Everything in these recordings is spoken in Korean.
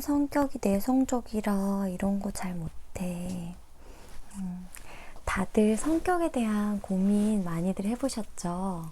나는 성격이 내성적이라 이런 거 잘 못해. 다들 성격에 대한 고민 많이들 해보셨죠?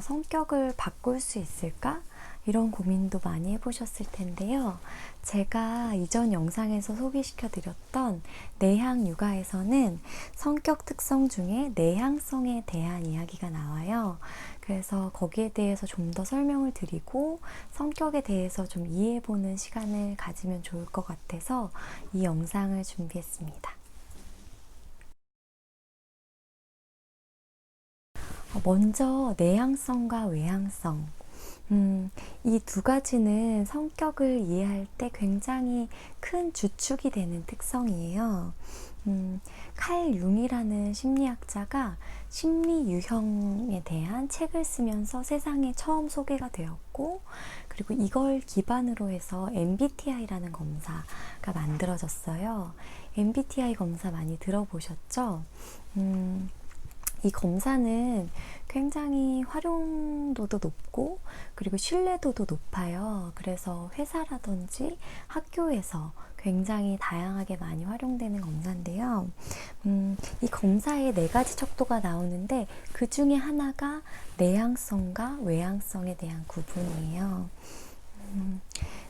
성격을 바꿀 수 있을까? 이런 고민도 많이 해보셨을 텐데요. 제가 이전 영상에서 소개시켜 드렸던 내향 육아에서는 성격 특성 중에 내향성에 대한 이야기가 나와요. 그래서 거기에 대해서 좀 더 설명을 드리고 성격에 대해서 좀 이해해보는 시간을 가지면 좋을 것 같아서 이 영상을 준비했습니다. 먼저 내향성과 외향성. 이 두 가지는 성격을 이해할 때 굉장히 큰 주축이 되는 특성이에요. 칼 융이라는 심리학자가 심리 유형에 대한 책을 쓰면서 세상에 처음 소개가 되었고, 그리고 이걸 기반으로 해서 MBTI라는 검사가 만들어졌어요. MBTI 검사 많이 들어보셨죠? 이 검사는 굉장히 활용도도 높고 그리고 신뢰도도 높아요. 그래서 회사라든지 학교에서 굉장히 다양하게 많이 활용되는 검사인데요. 이 검사에 4가지 척도가 나오는데 그 중에 하나가 내향성과 외향성에 대한 구분이에요.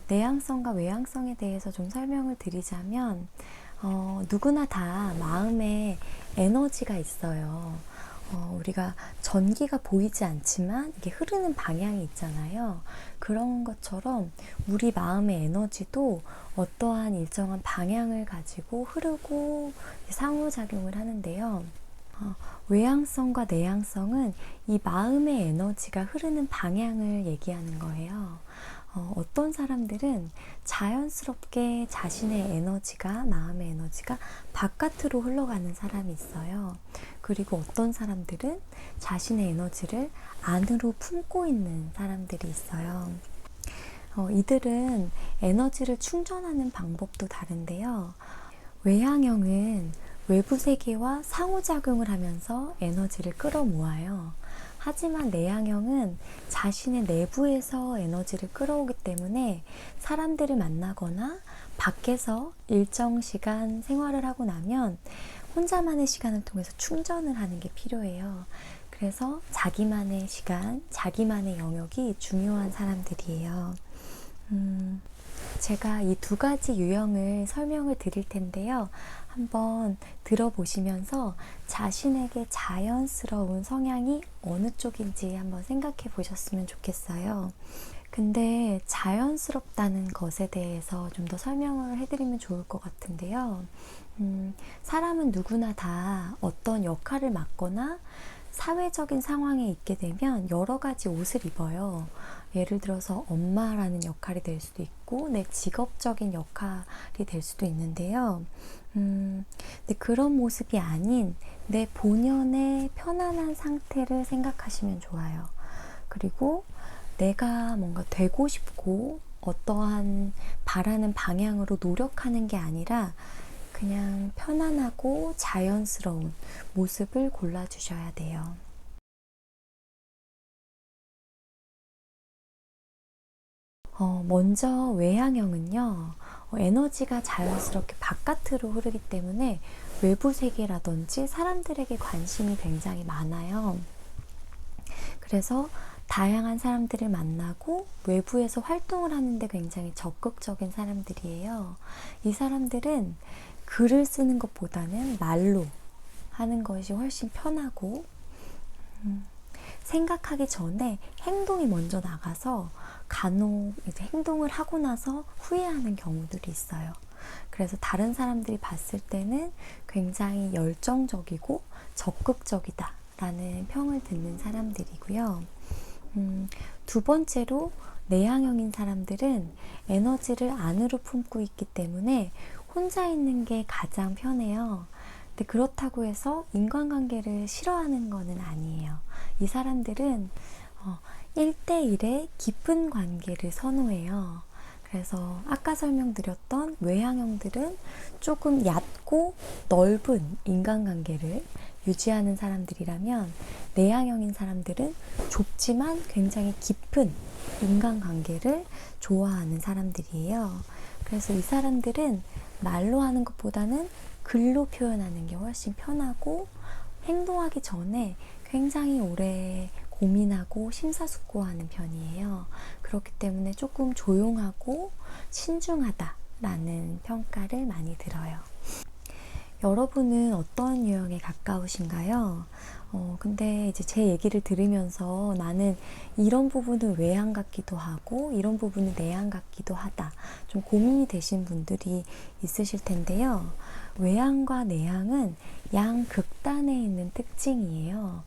내향성과 외향성에 대해서 좀 설명을 드리자면 누구나 다 마음에 에너지가 있어요. 우리가 전기가 보이지 않지만 이게 흐르는 방향이 있잖아요. 그런 것처럼 우리 마음의 에너지도 어떠한 일정한 방향을 가지고 흐르고 상호작용을 하는데요. 외향성과 내향성은 이 마음의 에너지가 흐르는 방향을 얘기하는 거예요. 어떤 사람들은 자연스럽게 자신의 에너지가, 마음의 에너지가 바깥으로 흘러가는 사람이 있어요. 그리고 어떤 사람들은 자신의 에너지를 안으로 품고 있는 사람들이 있어요. 이들은 에너지를 충전하는 방법도 다른데요. 외향형은 외부 세계와 상호작용을 하면서 에너지를 끌어모아요. 하지만 내향형은 자신의 내부에서 에너지를 끌어오기 때문에 사람들을 만나거나 밖에서 일정 시간 생활을 하고 나면 혼자만의 시간을 통해서 충전을 하는 게 필요해요. 그래서 자기만의 시간, 자기만의 영역이 중요한 사람들이에요. 제가 이 2가지 유형을 설명을 드릴 텐데요. 한번 들어보시면서 자신에게 자연스러운 성향이 어느 쪽인지 한번 생각해 보셨으면 좋겠어요. 근데 자연스럽다는 것에 대해서 좀 더 설명을 해드리면 좋을 것 같은데요. 사람은 누구나 다 어떤 역할을 맡거나 사회적인 상황에 있게 되면 여러 가지 옷을 입어요. 예를 들어서 엄마라는 역할이 될 수도 있고 내 직업적인 역할이 될 수도 있는데요. 근데 그런 모습이 아닌 내 본연의 편안한 상태를 생각하시면 좋아요. 그리고 내가 뭔가 되고 싶고 어떠한 바라는 방향으로 노력하는 게 아니라 그냥 편안하고 자연스러운 모습을 골라주셔야 돼요. 먼저 외향형은요, 에너지가 자연스럽게 바깥으로 흐르기 때문에 외부 세계라든지 사람들에게 관심이 굉장히 많아요. 그래서 다양한 사람들을 만나고 외부에서 활동을 하는데 굉장히 적극적인 사람들이에요. 이 사람들은 글을 쓰는 것보다는 말로 하는 것이 훨씬 편하고 생각하기 전에 행동이 먼저 나가서 간혹 이제 행동을 하고 나서 후회하는 경우들이 있어요. 그래서 다른 사람들이 봤을 때는 굉장히 열정적이고 적극적이다 라는 평을 듣는 사람들이고요. 2번째로 내향형인 사람들은 에너지를 안으로 품고 있기 때문에 혼자 있는 게 가장 편해요. 근데 그렇다고 해서 인간관계를 싫어하는 것은 아니에요. 이 사람들은 1대1의 깊은 관계를 선호해요. 그래서 아까 설명드렸던 외향형들은 조금 얕고 넓은 인간관계를 유지하는 사람들이라면 내향형인 사람들은 좁지만 굉장히 깊은 인간관계를 좋아하는 사람들이에요. 그래서 이 사람들은 말로 하는 것보다는 글로 표현하는 게 훨씬 편하고 행동하기 전에 굉장히 오래 고민하고 심사숙고하는 편이에요. 그렇기 때문에 조금 조용하고 신중하다라는 평가를 많이 들어요. 여러분은 어떤 유형에 가까우신가요? 근데 이제 제 얘기를 들으면서 나는 이런 부분은 외향 같기도 하고 이런 부분은 내향 같기도 하다. 좀 고민이 되신 분들이 있으실 텐데요. 외향과 내향은 양극단에 있는 특징이에요.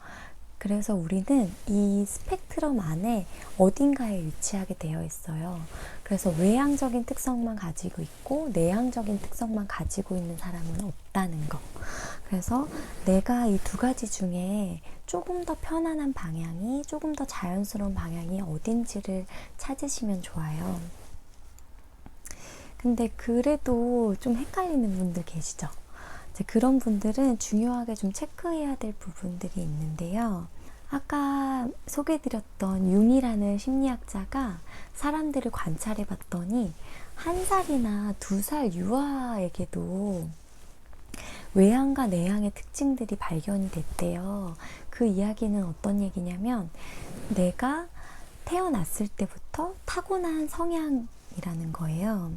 그래서 우리는 이 스펙트럼 안에 어딘가에 위치하게 되어 있어요. 그래서 외향적인 특성만 가지고 있고 내향적인 특성만 가지고 있는 사람은 없다는 거. 그래서 내가 이 두 가지 중에 조금 더 편안한 방향이, 조금 더 자연스러운 방향이 어딘지를 찾으시면 좋아요. 근데 그래도 좀 헷갈리는 분들 계시죠? 그런 분들은 중요하게 좀 체크해야 될 부분들이 있는데요. 아까 소개해드렸던 융이라는 심리학자가 사람들을 관찰해 봤더니 1살이나 2살 유아에게도 외향과 내향의 특징들이 발견이 됐대요. 그 이야기는 어떤 얘기냐면 내가 태어났을 때부터 타고난 성향이라는 거예요.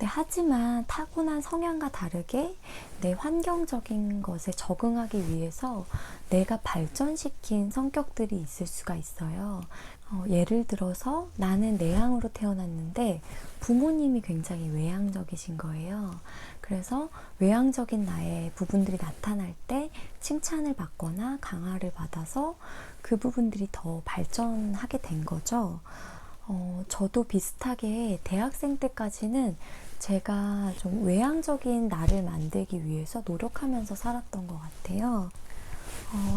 하지만 타고난 성향과 다르게 내 환경적인 것에 적응하기 위해서 내가 발전시킨 성격들이 있을 수가 있어요. 예를 들어서 나는 내향으로 태어났는데 부모님이 굉장히 외향적이신 거예요. 그래서 외향적인 나의 부분들이 나타날 때 칭찬을 받거나 강화를 받아서 그 부분들이 더 발전하게 된 거죠. 저도 비슷하게 대학생 때까지는 제가 좀 외향적인 나를 만들기 위해서 노력하면서 살았던 것 같아요.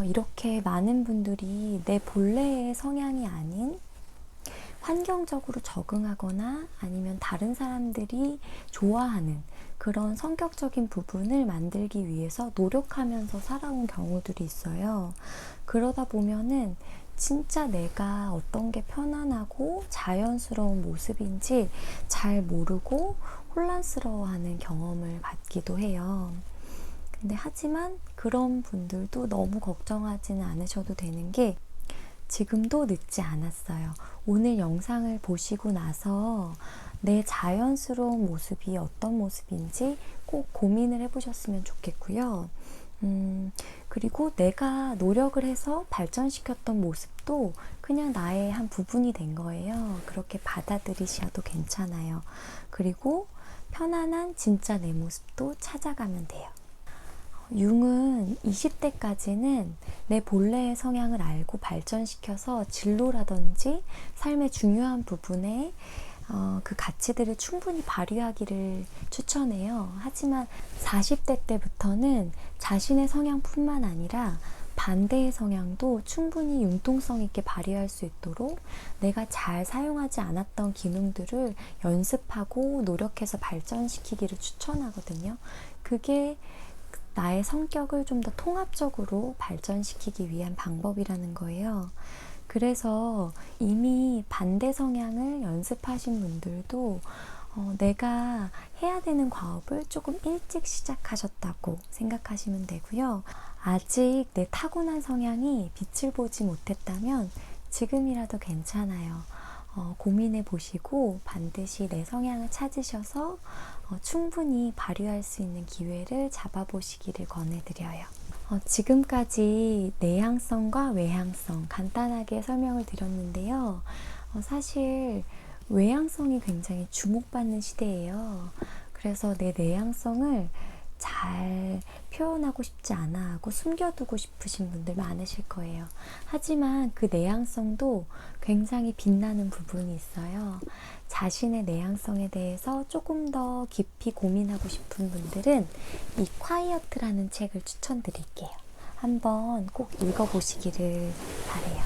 이렇게 많은 분들이 내 본래의 성향이 아닌 환경적으로 적응하거나 아니면 다른 사람들이 좋아하는 그런 성격적인 부분을 만들기 위해서 노력하면서 살아온 경우들이 있어요. 그러다 보면은 진짜 내가 어떤 게 편안하고 자연스러운 모습인지 잘 모르고 혼란스러워하는 경험을 갖기도 해요. 근데 하지만 그런 분들도 너무 걱정하지는 않으셔도 되는 게 지금도 늦지 않았어요. 오늘 영상을 보시고 나서 내 자연스러운 모습이 어떤 모습인지 꼭 고민을 해보셨으면 좋겠고요. 그리고 내가 노력을 해서 발전시켰던 모습도 그냥 나의 한 부분이 된 거예요. 그렇게 받아들이셔도 괜찮아요. 그리고 편안한 진짜 내 모습도 찾아가면 돼요. 융은 20대까지는 내 본래의 성향을 알고 발전시켜서 진로라든지 삶의 중요한 부분에 그 가치들을 충분히 발휘하기를 추천해요. 하지만 40대 때부터는 자신의 성향뿐만 아니라 반대의 성향도 충분히 융통성 있게 발휘할 수 있도록 내가 잘 사용하지 않았던 기능들을 연습하고 노력해서 발전시키기를 추천하거든요. 그게 나의 성격을 좀 더 통합적으로 발전시키기 위한 방법이라는 거예요. 그래서 이미 반대 성향을 연습하신 분들도 내가 해야 되는 과업을 조금 일찍 시작하셨다고 생각하시면 되고요. 아직 내 타고난 성향이 빛을 보지 못했다면 지금이라도 괜찮아요. 고민해 보시고 반드시 내 성향을 찾으셔서 충분히 발휘할 수 있는 기회를 잡아보시기를 권해드려요. 지금까지 내향성과 외향성 간단하게 설명을 드렸는데요. 사실 외향성이 굉장히 주목받는 시대예요. 그래서 내 내향성을 잘 표현하고 싶지 않아 하고 숨겨두고 싶으신 분들 많으실 거예요. 하지만 그 내향성도 굉장히 빛나는 부분이 있어요. 자신의 내향성에 대해서 조금 더 깊이 고민하고 싶은 분들은 이 콰이어트라는 책을 추천드릴게요. 한번 꼭 읽어보시기를 바래요.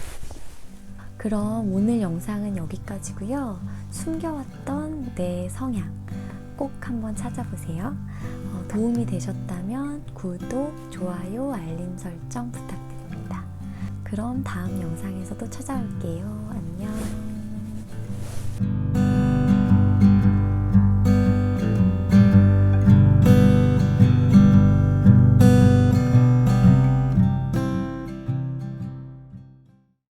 그럼 오늘 영상은 여기까지고요. 숨겨왔던 내 성향 꼭 한번 찾아보세요. 도움이 되셨다면 구독, 좋아요, 알림 설정 부탁드립니다. 그럼 다음 영상에서도 찾아올게요. 안녕.